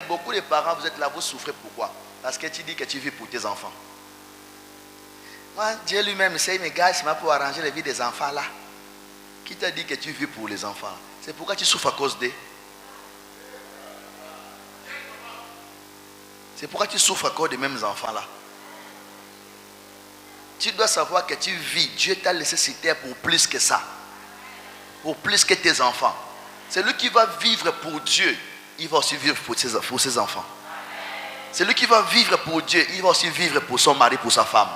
beaucoup de parents, vous êtes là, vous souffrez pourquoi? Parce que tu dis que tu vis pour tes enfants. Moi, Dieu lui-même, c'est mes gars, c'est pour arranger la vie des enfants là. Qui t'a dit que tu vis pour les enfants? C'est pourquoi tu souffres à cause d'eux. C'est pourquoi tu souffres à cause des mêmes enfants là. Tu dois savoir que tu vis. Dieu t'a laissé sur terre pour plus que ça. Pour plus que tes enfants. Celui qui va vivre pour Dieu, il va aussi vivre pour ses enfants. Celui qui va vivre pour Dieu, il va aussi vivre pour son mari, pour sa femme.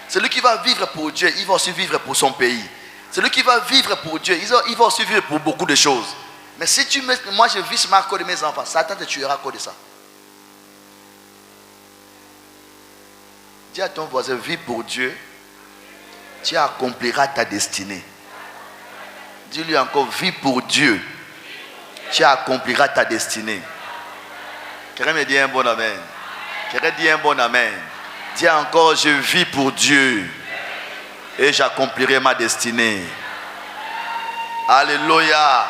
Celui qui va vivre pour Dieu, il va aussi vivre pour son pays. Celui qui va vivre pour Dieu, il va aussi vivre pour beaucoup de choses. Mais si tu me... Moi je vis sur ma cause de mes enfants, Satan te tuera à cause de ça. Dis à ton voisin, vis pour Dieu, tu accompliras ta destinée. Dis-lui encore, vis pour Dieu, tu accompliras ta destinée. Quelqu'un me dit un bon amen. Quelqu'un dit un bon amen. Dis encore, je vis pour Dieu et j'accomplirai ma destinée. Alléluia.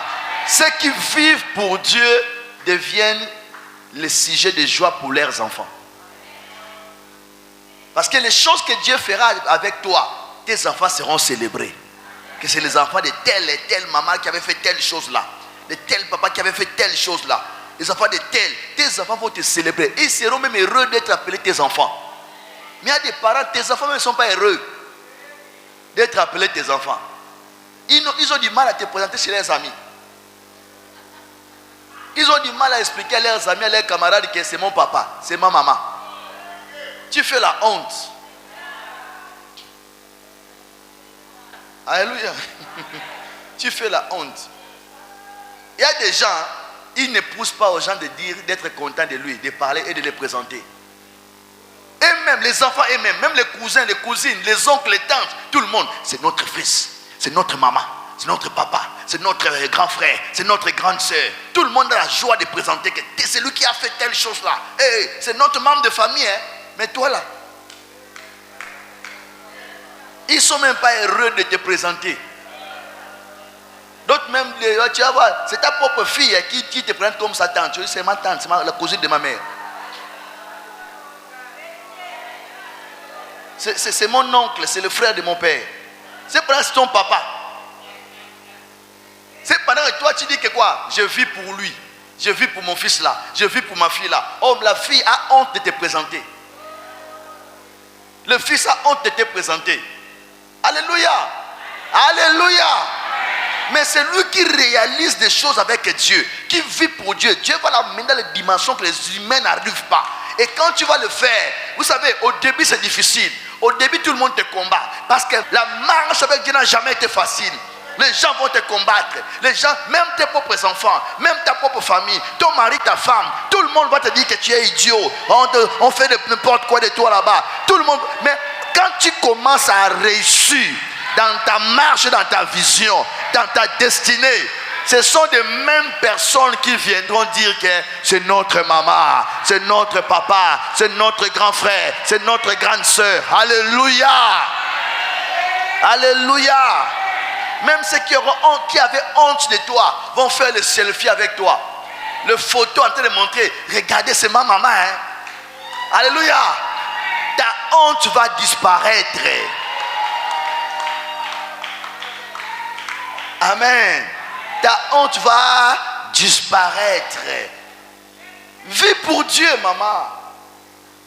Ceux qui vivent pour Dieu deviennent les sujets de joie pour leurs enfants. Parce que les choses que Dieu fera avec toi, tes enfants seront célébrés. Que c'est les enfants de telle et telle maman qui avait fait telle chose là. De tel papa qui avait fait telle chose là. Les enfants de tel. Tes enfants vont te célébrer. Ils seront même heureux d'être appelés tes enfants. Mais il y a des parents, tes enfants ne sont pas heureux d'être appelés tes enfants. Ils ont du mal à te présenter chez leurs amis. Ils ont du mal à expliquer à leurs amis, à leurs camarades que c'est mon papa, c'est ma maman. Tu fais la honte. Alléluia. Tu fais la honte. Il y a des gens, ils ne poussent pas aux gens de dire, d'être contents de lui, de parler et de les présenter. Et même les enfants, et même les cousins, les cousines, les oncles, les tantes, tout le monde, c'est notre fils, c'est notre maman, c'est notre papa, c'est notre grand frère, c'est notre grande soeur. Tout le monde a la joie de présenter que c'est lui qui a fait telle chose là. Hey, c'est notre membre de famille, hein? Mais toi là, ils ne sont même pas heureux de te présenter. D'autres même, tu vas voir, c'est ta propre fille qui te prend comme sa tante. C'est ma tante, c'est la cousine de ma mère. C'est mon oncle, c'est le frère de mon père. C'est pendant que c'est ton papa. C'est pendant que toi tu dis que quoi? Je vis pour lui. Je vis pour mon fils là. Je vis pour ma fille là. Oh, la fille a honte de te présenter. Le fils a honte de te présenter. Alléluia. Alléluia. Mais c'est lui qui réalise des choses avec Dieu, qui vit pour Dieu. Dieu va l'amener dans les dimensions que les humains n'arrivent pas. Et quand tu vas le faire, vous savez, au début c'est difficile. Au début tout le monde te combat. Parce que la marche avec Dieu n'a jamais été facile. Les gens vont te combattre. Les gens, même tes propres enfants, même ta propre famille, ton mari, ta femme, tout le monde va te dire que tu es idiot. On fait n'importe quoi de toi là-bas. Tout le monde. Mais quand tu commences à réussir dans ta marche, dans ta vision, dans ta destinée, ce sont les mêmes personnes qui viendront dire que c'est notre maman, c'est notre papa, c'est notre grand frère, c'est notre grande soeur. Alléluia. Alléluia. Même ceux qui avaient honte de toi vont faire le selfie avec toi. Le photo en train de montrer, regardez, c'est ma maman. Hein? Alléluia. Ta honte va disparaître. Amen. Ta honte va disparaître. Vis pour Dieu, maman.